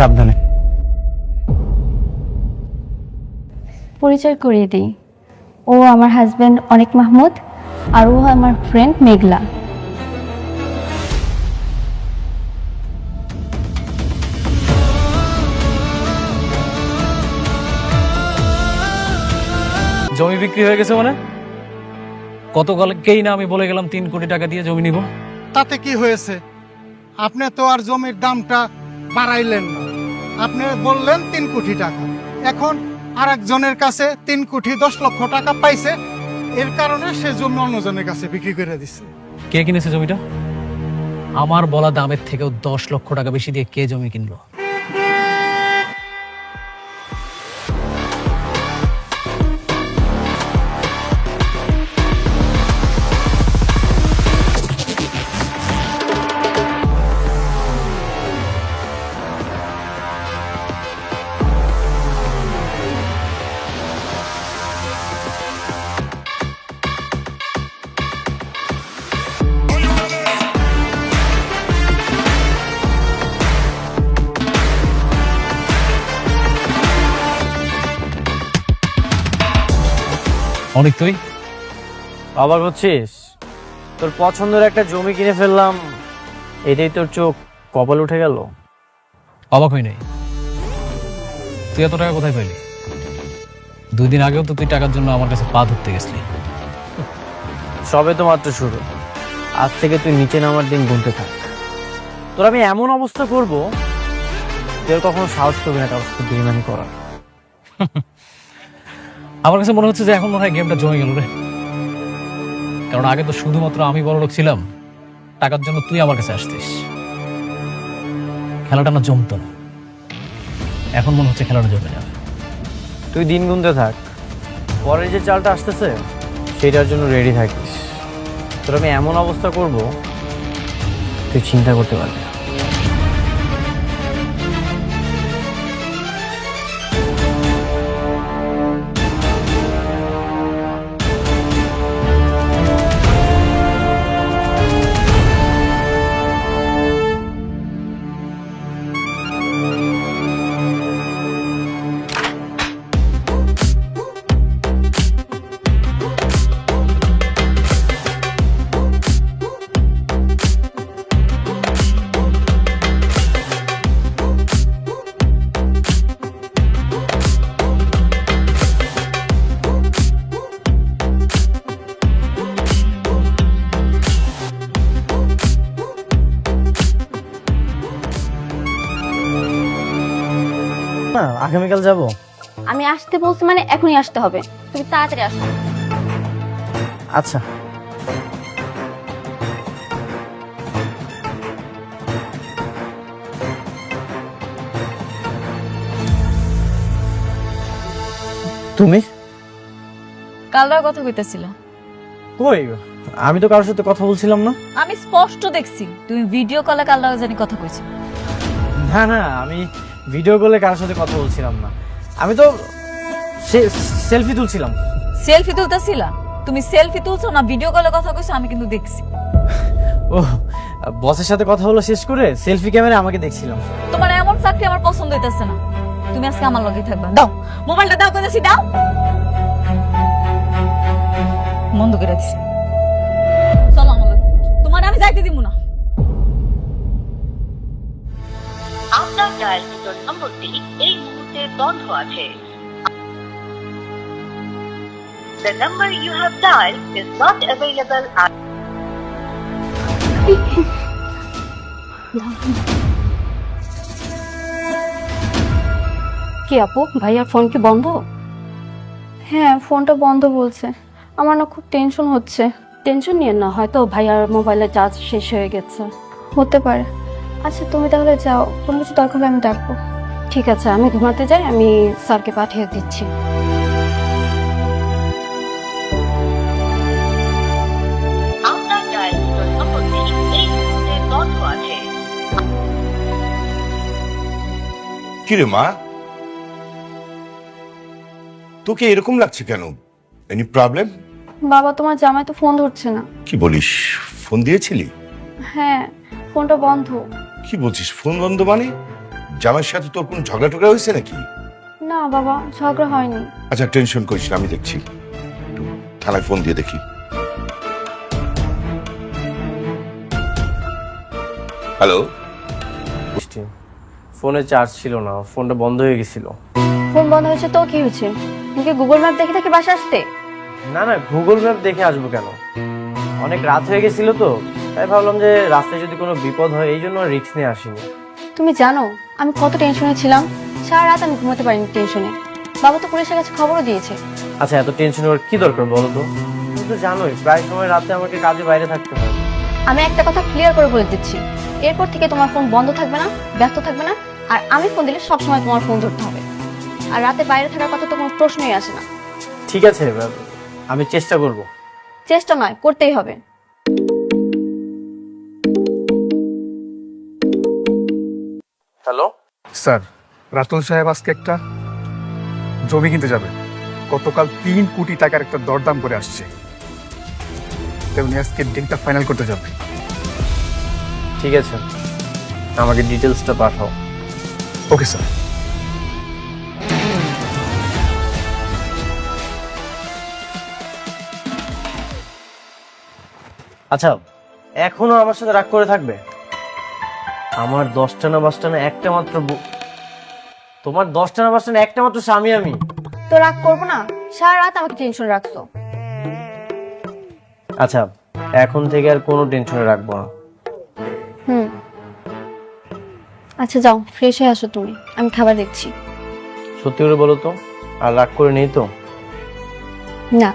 সাবধানে। পরিচয় করিয়ে দিই, ও আমার হাজবেন্ড অনিক মাহমুদ, আর ও আমার ফ্রেন্ড মেঘলা। জমি বিক্রি হয়ে গেছে মানে? গতকালকেই না আমি বলে গেলাম 3 কোটি টাকা দিয়ে জমি নিব। তাতে কি হয়েছে? আপনি তো আর জমির দামটা বাড়াইলেন না, আপনি বললেন 3 কোটি টাকা। এখন আরেকজনের কাছে 3 কোটি 10 লক্ষ টাকা পাইছে, এর কারণে সে জমি অন্যজনের কাছে বিক্রি করে দিছে। কে কিনেছে জমিটা? আমার বলা দামের থেকেও 10 লক্ষ টাকা বেশি দিয়ে কে জমি কিনলো? অনেক তুই অবাক হচ্ছিস? তোর পছন্দের একটা জমি কিনে ফেললাম, এটাই তোর চোখ কপাল উঠে গেল? অবাক হই নাই। তুই এত টাকা কোথায় পেলি? 2 দিন আগেও তো তুই টাকার জন্য আমার কাছে পা ধরতে গেছিলি। সবে তো মাত্র শুরু, আজ থেকে তুই নিচে নামার দিন গুনতে থাক। তোর আমি এমন অবস্থা করব, তোর কখনো সাহস করবি না কারোর সাথে বেইমানি করার। আমার কাছে মনে হচ্ছে যে এখন মনে হয় গেমটা জমে গেল রে। কারণ আগে তো শুধুমাত্র আমি বড় লোক ছিলাম, টাকার জন্য তুই আমার কাছে আসতিস। খেলাটা না জমতো না, এখন মনে হচ্ছে খেলাটা জমে যাবে। তুই দিন গুনতে থাক, পরে যে চালটা আসতেছে সেটার জন্য রেডি থাকিস। তোর আমি এমন অবস্থা করব, তুই চিন্তা করতে পারবি না। না, আগামীকাল যাব। আমি আসতে বলছি মানে এখনই আসতে হবে, তুমি তাড়াতাড়ি আসো। আচ্ছা, তুমি কালরার কথা কইতেছিল। কই? আমি তো কারোর সাথে কথা বলছিলাম না। আমি স্পষ্ট দেখছি তুমি ভিডিও কলে কালরার জানি কথা কইছো। না না, আমি ভিডিও কলে কারোর সাথে কথা বলছিলাম না, আমি তো সেলফি তুলছিলাম। সেলফি তুলতেছিলা? তুমি সেলফি তুলছো না ভিডিও কলে কথা কইছো আমি কিন্তু দেখছি। ও, বসের সাথে কথা হলো শেষ করে সেলফি ক্যামেরা আমাকে দেখছিলাম। তোমার এমন চাকরি আমার পছন্দ হইতাছে না। তুমি আজকে আমার লগে থাকবা। দাও মোবাইলটা, দাও কইতাছি দাও। বন্ধ করে দিছি। চলো আমার লগে, তোমার আমি যাইতে দিব না। আপনার ডায়ালকৃত নম্বরটি এই মুহূর্তে বন্ধ আছে। The number you have dialed is not available at কি আপু, ভাইয়ার ফোন কি বন্ধ? হ্যাঁ, ফোনটা বন্ধ বলছে। আমার না খুব টেনশন হচ্ছে। টেনশন নিয়ে না, হয়তো ভাইয়ার মোবাইলে চার্জ শেষ হয়ে গেছে, হতে পারে। আচ্ছা তুমি তাহলে যাও, কোনো কিছু দরকার হলে আমি ডাকবো। ঠিক আছে, আমি ঘুমাতে যাই, আমি স্যারকে পাঠিয়ে দিচ্ছি। আপনার ডায়ালকৃত নম্বরটি এই মুহূর্তে বন্ধ আছে। কিরে মা, তোকে এরকম লাগছে কেন? Any problem? বাবা, তোমার জামাই তো ফোন ধরছে না। কি বলিস, ফোন দিয়েছিলি? হ্যাঁ, ফোনটা বন্ধ। কি বলছিস, ফোন বন্ধ মানে? জামাইয়ের সাথে তোর কোনো ঝগড়া টগড়া হয়েছে নাকি? না বাবা, ঝগড়া হয়নি। আচ্ছা টেনশন করিস না, আমি দেখছি। একটু থানায় ফোন দিয়ে দেখি। হ্যালো। বৃষ্টি, ফোনে চার্জ ছিল না, ফোনটা বন্ধ হয়ে গেছিল। ফোন বন্ধ হয়েছে তো কি হয়েছে? তুমি কি গুগল ম্যাপ দেখে দেখে বাসা আসতে? না না, গুগল ম্যাপ দেখে আসবো কেন? অনেক রাত হয়ে গেছিল তো, তাই ভাবলাম যে রাস্তায় যদি কোনো বিপদ হয়, এই জন্য রিস্ক নিয়ে আসিনি। তুমি জানো আমি কত টেনশনে ছিলাম? সারা রাত আমি ঘুমাতে পারিনি টেনশনে। বাবা তো পুলিশের কাছে খবরও দিয়েছে। আচ্ছা, এত টেনশন হওয়ার কি দরকার বলো তো? তুমি তো জানোই প্রায় সময় রাতে আমাকে কাজে বাইরে থাকতে হয়। আমি একটা কথা ক্লিয়ার করে বলে দিচ্ছি, এরপর থেকে তোমার ফোন বন্ধ থাকবে না, ব্যস্ত থাকবে না। আর আমি ফোন দিলে সবসময় তোমার ফোন ধরতে হবে। আর রাতে বাইরে থাকার কথা তো কোনো প্রশ্নই আসে না। ঠিক আছে, আমি চেষ্টা করব। চেষ্টা নয়, করতেই হবে। হ্যালো স্যার, রাতুল সাহেব আজকে একটা জমি কিনতে যাবে। গতকাল 3 কোটি টাকার একটা দরদাম করে আসছে। তেমনি আজকে ডিলটা ফাইনাল করতে যাবে। ঠিক আছে, আমাকে ডিটেলসটা পাঠাও। Okay sir. আচ্ছা, এখনো আমার সাথে রাগ করে থাকবে? আমার 10টা না 5টা না একটা মাত্র তোমার 10টা না 5টা না একটা মাত্র স্বামী আমি। তো রাগ করবো না? সারা রাত আমাকে টেনশন রাখছো। আচ্ছা, এখন থেকে আর কোনো টেনশনে রাখবো না। আচ্ছা যাও, ফ্রেশ হয়ে আসো তুমি, আমি খাবার দেখছি। সত্যি করে বলো তো, আর রাগ করে নেই তো? না।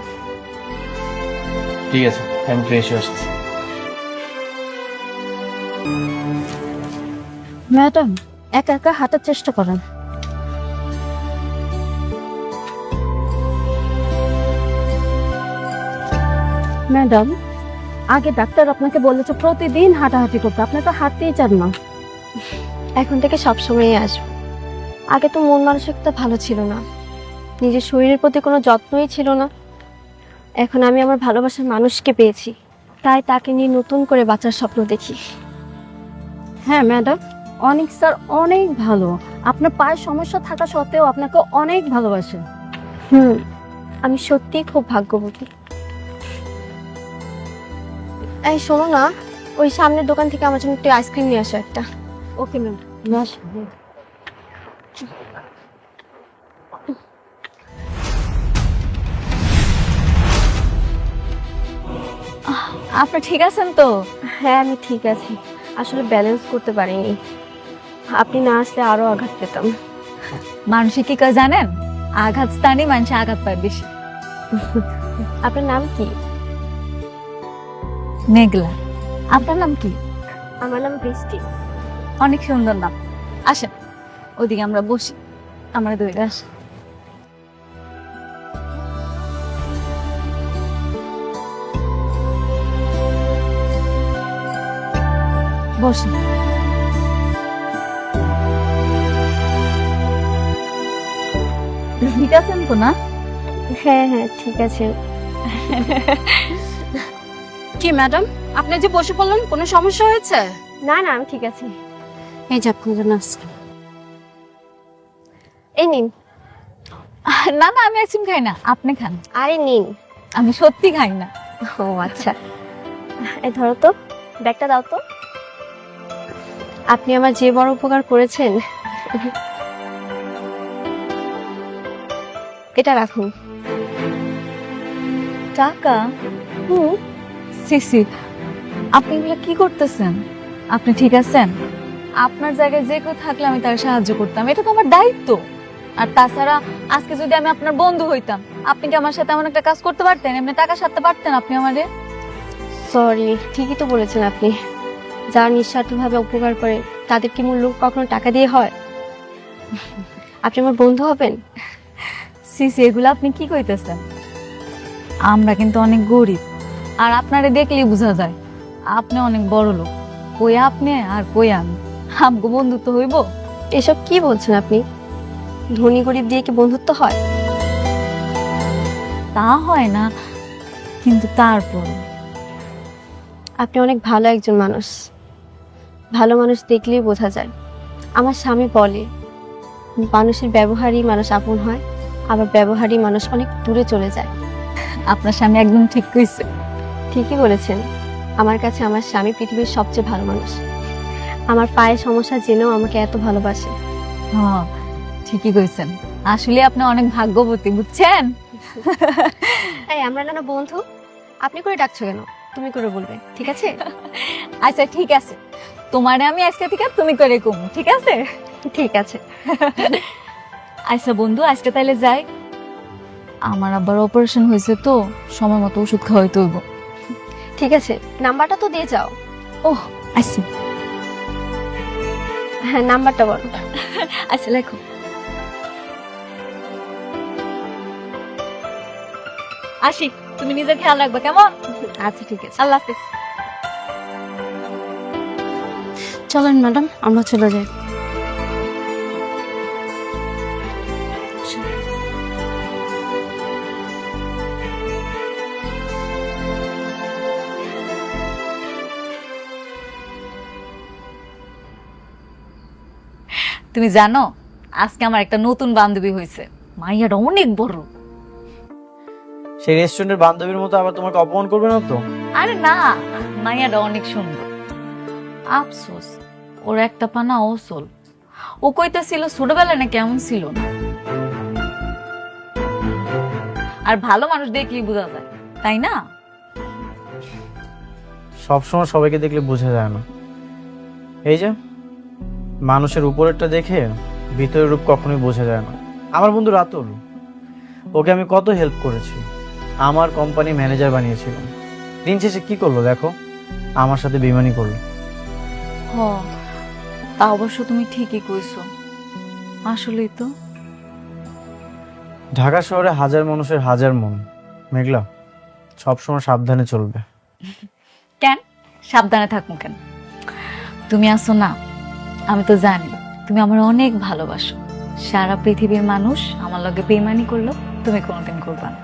ঠিক আছে, আমি ফ্রেশ হয়ে আসছি। ম্যাডাম, একা একা হাঁটার চেষ্টা করেন। ম্যাডাম, আগে ডাক্তার আপনাকে বলেছে প্রতিদিন হাঁটাহাঁটি করতে, আপনি তো হাঁটতেই চান না। এখন থেকে সবসময়ই আসবো। আগে তো মন মানসিকতা ভালো ছিল না, নিজের শরীরের প্রতি কোনো যত্নই ছিল না। এখন আমি আমার ভালোবাসার মানুষকে পেয়েছি, তাই তাকে নিয়ে নতুন করে বাঁচার স্বপ্ন দেখি। হ্যাঁ ম্যাডাম, অনেক স্যার অনেক ভালো। আপনার পায়ের সমস্যা থাকা সত্ত্বেও আপনাকে অনেক ভালোবাসে। আমি সত্যিই খুব ভাগ্যবতী। এই শোনো না, ওই সামনের দোকান থেকে আমার জন্য একটু আইসক্রিম নিয়ে আসো একটা। ওকে ম্যাম, আপনি ঠিক আছেন তো? হ্যাঁ আমি ঠিক আছি, আসলে ব্যালেন্স করতে পারিনি। আপনি না আসলে আরো আঘাত পেতাম। মানুষে কি কয় জানেন? আঘাত স্থানে মানুষ আঘাত পায় বেশি। আপনার নাম কি? মেঘলা। আপনার নাম কি? আমার নাম বৃষ্টি। অনেক সুন্দর নাম। আসেন ওদিকে আমরা বসি, আমরা দৌড়ে আসি। বসেন। ঠিক আছেন তো না? হ্যাঁ হ্যাঁ ঠিক আছে। কি ম্যাডাম, আপনি যে বসে পড়লেন, কোনো সমস্যা হয়েছে? না না, আমি ঠিক আছি। এই যে আপনার জন্য আইসক্রিম। এই নিন। না না, আমি আইসক্রিম খাই না, আপনি খান। আরে নিন। আমি সত্যি খাই না। ও আচ্ছা, এই ধরো তো, ব্যাগটা দাও তো। আপনি আমার যে বড় উপকার করেছেন, এটা রাখুন। টাকা? সিসি, আপনি এগুলো কি করতেছেন? আপনি ঠিক আছেন? আপনার জায়গায় যে কেউ থাকলে আমি তার সাহায্য করতাম, এটা তো আমার দায়িত্ব। আর তাছাড়া আজকে যদি আমি আপনার বন্ধু হইতাম, আপনি কি আমার সাথে এমন একটা কাজ করতে পারতেন? এমনি টাকা সারতে পারতেন আপনি আমারে? সরি, ঠিকই তো বলেছেন আপনি। যারা নিঃস্বার্থভাবে উপকার করে তাদের কি মূল্য কখনো টাকা দিয়ে হয়? আপনি আমার বন্ধু হবেন? সিসি, এগুলো আপনি কি কইতেছেন? আমরা কিন্তু অনেক গরিব, আর আপনারে দেখলেই বোঝা যায় আপনি অনেক বড় লোক। কই আপনি আর কই আমি, আমগো বন্ধুত্ব হইব? এসব কি বলছেন আপনি? ধনী গরিব দিয়ে কি বন্ধুত্ব হয়? তা হয় না, কিন্তু তারপর আপনি অনেক ভালো একজন মানুষ। ভালো মানুষ দেখলেই বোঝা যায়। আমার স্বামী বলে মানুষের ব্যবহারই মানুষ আপন হয়, আবার ব্যবহারই মানুষ অনেক দূরে চলে যায়। আপনার স্বামী একদম ঠিক কইছে। ঠিকই বলেছেন। আমার কাছে আমার স্বামী পৃথিবীর সবচেয়ে ভালো মানুষ। আমার পায়ে সমস্যা জেনেও আমাকে এত ভালোবাসে। হ্যাঁ, ঠিকই কইছেন। আসলে আপনি অনেক ভাগ্যবতী, বুঝছেন? এই আমরা না বন্ধু, আপনি করে ডাকছো কেন? তুমি করে বলবে, ঠিক আছে? আচ্ছা ঠিক আছে, তোমারে আমি আজকে থেকে তুমি করে কম, ঠিক আছে? ঠিক আছে। আচ্ছা বন্ধু, আজকে তাইলে যাই। আমার আবার অপারেশন হয়েছে তো, সময় মতো ওষুধ খাওয়াইতে হইব। ঠিক আছে, নাম্বারটা তো দিয়ে যাও। ওহ আচ্ছা হ্যাঁ, নাম্বারটা বলো। আচ্ছা লেখো। আসি, তুমি নিজের খেয়াল রাখবে, কেমন? আচ্ছা ঠিক আছে, আল্লাহ হাফিজ। চলেন ম্যাডাম, আমরা চলে যাই। তুমি জানো আজকে আমার একটা নতুন বান্ধবী হয়েছে, মাইয়াটা অনেক বড়। সেই রেস্টুরেন্টের বান্ধবীর মতো আবার তোমাকে অপমান করবে না তো? আরে না, মাইয়াটা অনেক সুন্দর। আফসোস ওর একটা পানা ওসল। ও কইতেছিল ছোটবেলায় না কেমন ছিল না। আর ভালো মানুষ দেখলেই বোঝা যায়, তাই না? সবসময় সবাইকে দেখলে বোঝা যায় না। এই যে মানুষের উপরেরটা দেখে ভিতরের রূপ কখনোই বোঝা যায় না। আমার বন্ধু রাতুল, ওকে আমি কত হেল্প করেছি, আমার কোম্পানি ম্যানেজার বানিয়েছিলাম। দিন শেষে কি করলো দেখো, আমার সাথে বেইমানি করলো। হ, তা অবশ্য তুমি ঠিকই কইছো। আসলেই তো। ঢাকা শহরে হাজার মানুষের হাজার মন, মেঘলা সবসময় সাবধানে চলবে। কেন সাবধানে থাকবো কেন? তুমি আসো না, আমি তো জানি তুমি আমার অনেক ভালোবাসো। সারা পৃথিবীর মানুষ আমার লগে বেইমানি করলো, তুমি কোনোদিন করবা না।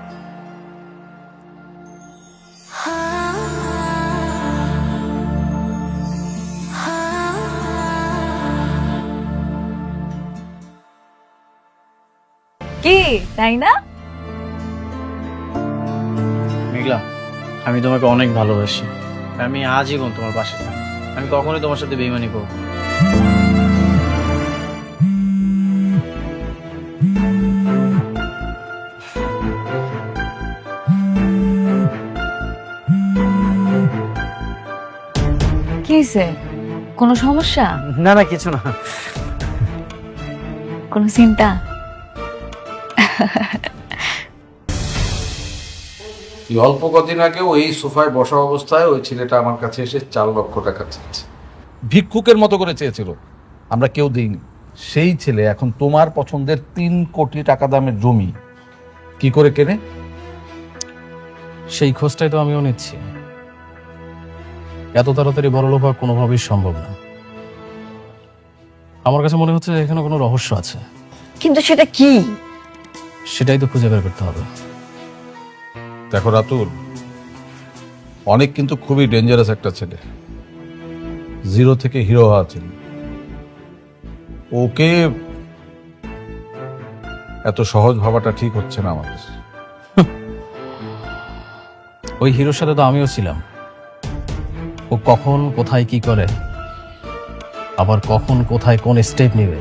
কি তাই না? মেঘলা, আমি তোমাকে অনেক ভালোবাসি। আমি আজীবন তোমার পাশে থাকবো। আমি কখনোই তোমার সাথে বেইমানি করবো না। কি হয়েছে? কোনো সমস্যা? না না, কিছু না। কোনো চিন্তা? এই অল্প কদিন আগেও এই সোফায় বসা অবস্থায় ওই ছেলেটা আমার কাছে এসে 4 লক্ষ টাকা চেয়েছে। ভিক্ষুকের মতো করে চেয়েছিল, আমরা কেউ দিইনি। সেই ছেলে এখন তোমার পছন্দের 3 কোটি টাকা দামের জমি কি করে কেনে? সেই খোঁজটাই তো আমিও নিচ্ছি। এত তাড়াতাড়ি বড়লোক হওয়া কোনোভাবেই সম্ভব না। আমার কাছে মনে হচ্ছে যে এখানে কোনো রহস্য আছে। কিন্তু সেটা কি? সেটাই তো খুঁজে বের করতে হবে। দেখো রাতুল, অনেক কিন্তু খুবই ডেঞ্জারাস একটা ছেলে, জিরো থেকে হিরো হওয়া ছেলে। ওকে এত সহজ ভাবাটা ঠিক হচ্ছে না আমাদের। ওই হিরোর সাথে তো আমিও ছিলাম। ও কখন কোথায় কি করে, আবার কখন কোথায় কোন স্টেপ নেবে,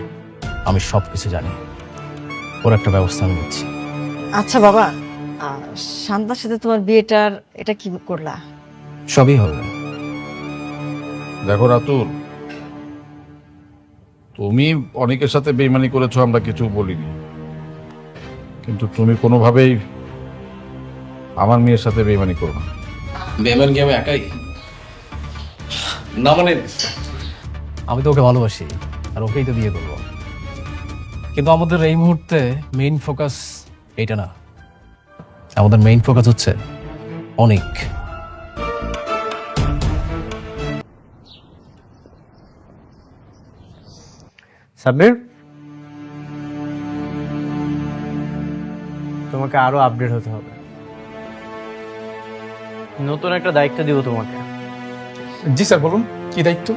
আমি সবকিছু জানি। ওর একটা ব্যবস্থা আমি নিচ্ছি। আচ্ছা বাবা, শান্তার সাথে তোমার বিয়েটার এটা কি করলা? সবই হবে। দেখো রাতুল, তুমি অনেকের সাথে বেইমানি করেছো, আমরা কিছু বলিনি, কিন্তু তুমি কোনোভাবেই আমার মেয়ের সাথে বেইমানি করো না। বেমান কি আমি একাই? না মানে আমি তো ওকে ভালোবাসি, আর ওকেই তো বিয়ে করবো। কিন্তু আমাদের এই মুহূর্তে মেইন ফোকাস এইটা না। আমাদের মেইন ফোকাস হচ্ছে অনেক। সাব্বির, তোমাকে আরো আপডেট হতে হবে। নতুন একটা দায়িত্ব দিব তোমাকে। জি স্যার, বলুন কি দায়িত্ব?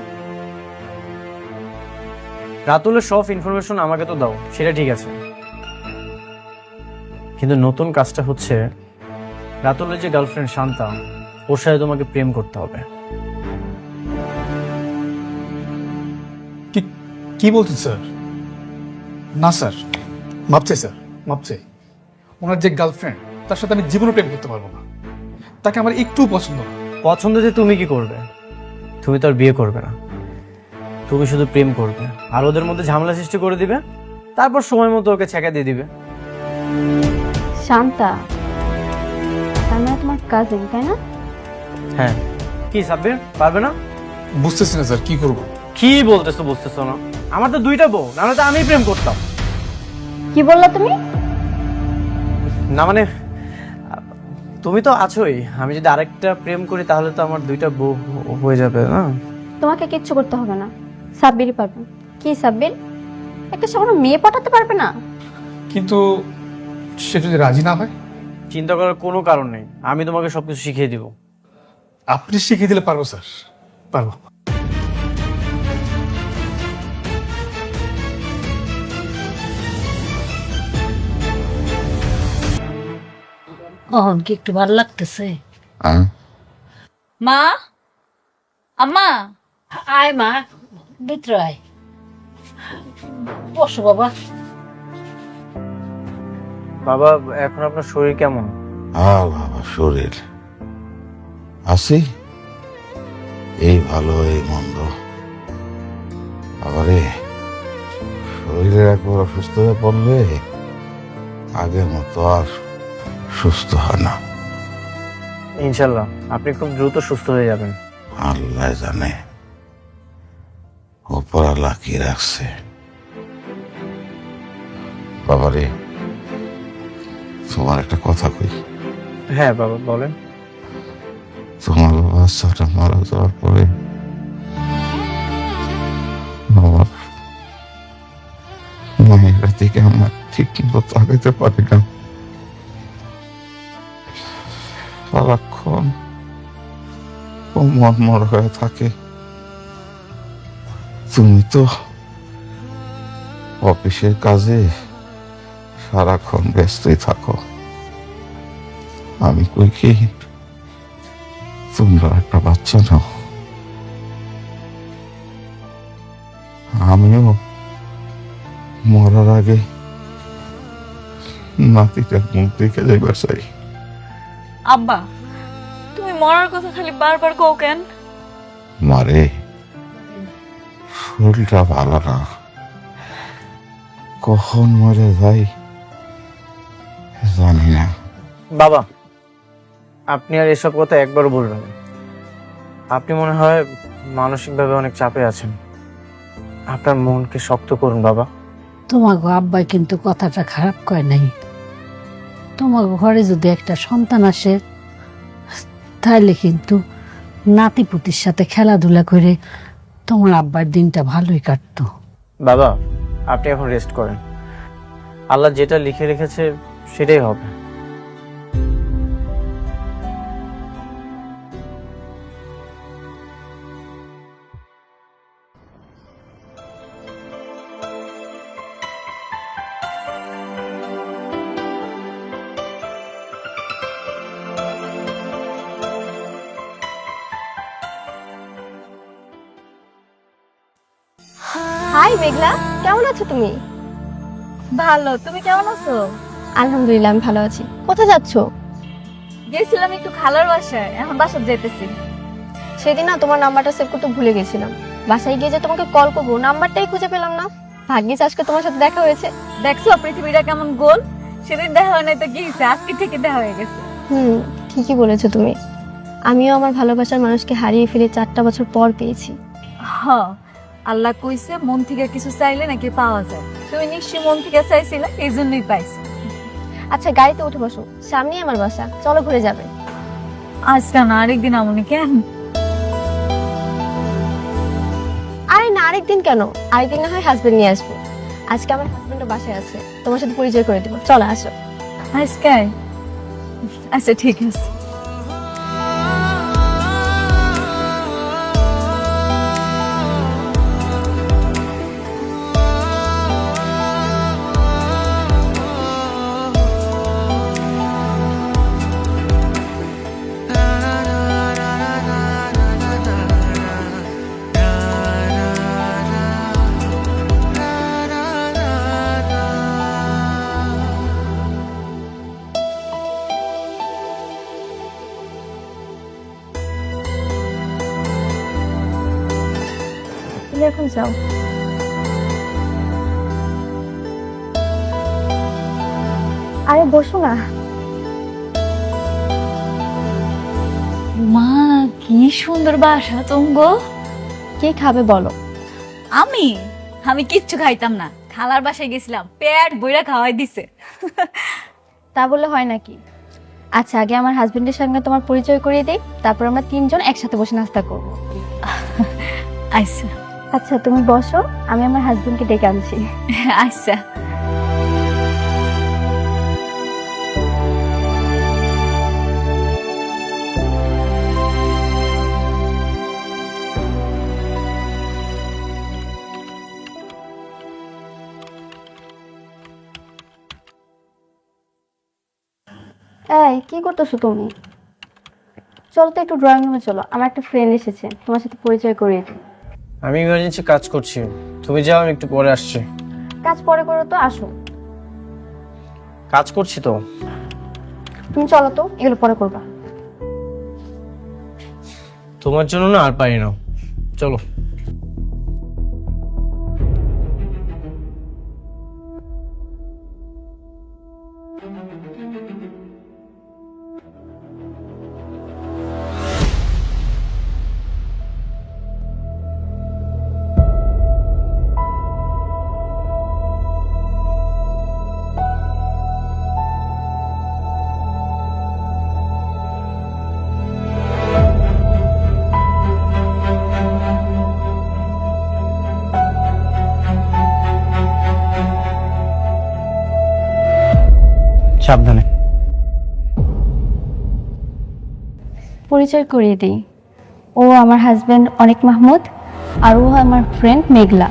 রাতুলের সব ইনফরমেশন আমাকে তো দাও, সেটা ঠিক আছে, কিন্তু নতুন কাজটা হচ্ছে রাতুলের যে গার্লফ্রেন্ড শান্তা, ওর সাথে তোমাকে প্রেম করতে হবে। কি বলছেন স্যার? না স্যার, মাপ চাই স্যার, মাপ চাই। ওনার যে গার্লফ্রেন্ড, তার সাথে আমি জীবনে প্রেম করতে পারবো না। তাকে আমার একটু পছন্দ না। পছন্দ যে তুমি কি করবে? তুমি তো আর বিয়ে করবে না, তুমি শুধু প্রেম করবে আর ওদের মধ্যে ঝামেলা সৃষ্টি করে দিবে, তারপর সময় মতো ওকে ছেঁকা দিয়ে দিবে। শান্তা, তার মানে তোমার কাজিন, তাই না? হ্যাঁ, কি সাব্বির, পারবে না? বুঝতেছি না স্যার, কি করবো? কি বলতেছো বুঝতেছো না? আমার তো দুইটা বউ, নাহলে তো আমি প্রেম করতাম। কি বললা তুমি? না মানে তুমি তো আছোই, আমি যদি আরেকটা প্রেম করি তাহলে তো আমার দুইটা বউ হয়ে যাবে না? তোমাকে কিচ্ছু করতে হবে না, সাব্বিরই পারবে। কি সাব্বির, একটা সামান্য মেয়ে পটাতে পারবে না? কিন্তু সে যদি রাজি না হয়? চিন্তা করার কোনো কারণ নেই, আমি তোমাকে সবকিছু শিখিয়ে দিব। আপনি শিখিয়ে দিলে পারবো স্যার, পারবো। কি একটু ভালো লাগতেছে? মা, আম্মা, আয় মা, ভিতরে আয়, বসো বাবা। বাবা, এখন আপনার শরীর কেমন? বাবা, শরীর আছি, এই ভালো এই মন্দ। আবারে শরীরের একবার অসুস্থ হয়ে পড়লে আগের মতো আর সুস্থ হয় না। ইনশাল্লাহ আপনি খুব দ্রুত সুস্থ হয়ে যাবেন। আল্লাহ জানে ওপরাল্লাহ কি রাখছে। বাবারে, তোমার একটা কথা কই। হ্যাঁ বাবা, বলেন। তোমার বাচ্চাটা মারা যাওয়ার পরে আমার মায়ের দিকে আমার ঠিক মতো তাকাইতে পারি না। সারাক্ষণ ও মনমর হয়ে থাকে। তুমি তো অফিসের কাজে সারাক্ষণ ব্যস্তই থাকো, আমি কই কি তোমরা একটা বাচ্চা নাও। আমিও মরার আগে নাতিটার মুখ দেখে যাইবার চাই। আব্বা, তুমি মরার কথা খালি বারবার কও কেন? মারে, শরীরটা ভালো না, কখন মরে যাই জানি না। বাবা, আপনি আর এসব কথা একবারও বলবেন না। আপনি মনে হয় মানসিকভাবে অনেক চাপে আছেন, আপনার মনকে শক্ত করুন বাবা। তোমাকে আব্বাই কিন্তু কথাটা খারাপ কয় নাই। তোমাকে ঘরে যদি একটা সন্তান আসে, তাহলে কিন্তু নাতিপুতির সাথে খেলাধুলা করে তোমার আব্বার দিনটা ভালোই কাটতো। বাবা, আপনি এখন রেস্ট করেন, আল্লাহ যেটা লিখে রেখেছে সেটাই হবে। হাই মেঘলা, কেমন আছো তুমি? ভালো, তুমি কেমন আছো? আলহামদুলিল্লাহ, আমি ভালো আছি। কোথায় যাচ্ছো? গেছিলাম একটু খালার বাসায়, এখন বাসা যেতেছি। সেদিন না তোমার নাম্বারটা সেভ করতে ভুলে গেছিলাম, বাসায় গিয়ে যে তোমাকে কল করবো নাম্বারটাই খুঁজে পেলাম না। ভাগ্যিস আজকে তোমার সাথে দেখা হয়েছে। দেখছো পৃথিবীটা কেমন গোল, সেদিন দেখা হয় নাই তো কি হয়েছে, আজকে থেকে দেখা হয়ে গেছে। ঠিকই বলেছো তুমি। আমিও আমার ভালোবাসার মানুষকে হারিয়ে ফেলে 4টা বছর পর পেয়েছি। আল্লাহ কইছে মন থেকে কিছু চাইলে নাকি পাওয়া যায়। তুমি নিশ্চয়ই মন থেকে চাইছিলে, এই জন্যই পাইছো। আচ্ছা, গাড়িতে উঠে বসো, সামনেই আমার বাসা, চলো ঘুরে যাবে। আজকে না, আরেকদিন আমনি। কেন? আরে না, আরেকদিন কেন? আরেকদিন না হয় হাজবেন্ড নিয়ে আসবো। আজকে আমার হাজবেন্ডও বাসায় আছে, তোমার সাথে পরিচয় করে দেবো, চলো আসো। আজকে? আচ্ছা ঠিক আছে। এখন যাও। আরে বসো না। মা কি সুন্দর বাসা তুমগো। কি খাবে বলো? আমি আমি কিচ্ছু খাইতাম না, খালার বাসায় গেছিলাম, পেট বইরা খাওয়াই দিছে। তা বলে হয় নাকি? আচ্ছা, আগে আমার হাজবেন্ডের সঙ্গে তোমার পরিচয় করিয়ে দেই, তারপর আমরা তিনজন একসাথে বসে নাস্তা করব। আচ্ছা আচ্ছা তুমি বসো, আমি আমার হাজবেন্ডকে ডেকে আনছি। আচ্ছা। এই কি করতেছো তুমি? চলো তো একটু ড্রয়িং রুমে চলো, আমার একটা ফ্রেন্ড এসেছে, তোমার সাথে পরিচয় করিয়ে দিই। আমি ইমার্জেন্সি কাজ করছি, তুমি যাও, আমি একটু পরে আসছি। কাজ পরে করো তো, আসো। কাজ করছি তো। তুমি চলো তো, এগুলো পরে করবা। তোমার জন্য না আর পারি না, চলো। সাবধানে। পরিচয় করিয়ে দিই, ও আমার হাজবেন্ড অনিক মাহমুদ, আর ও আমার ফ্রেন্ড মেঘলা।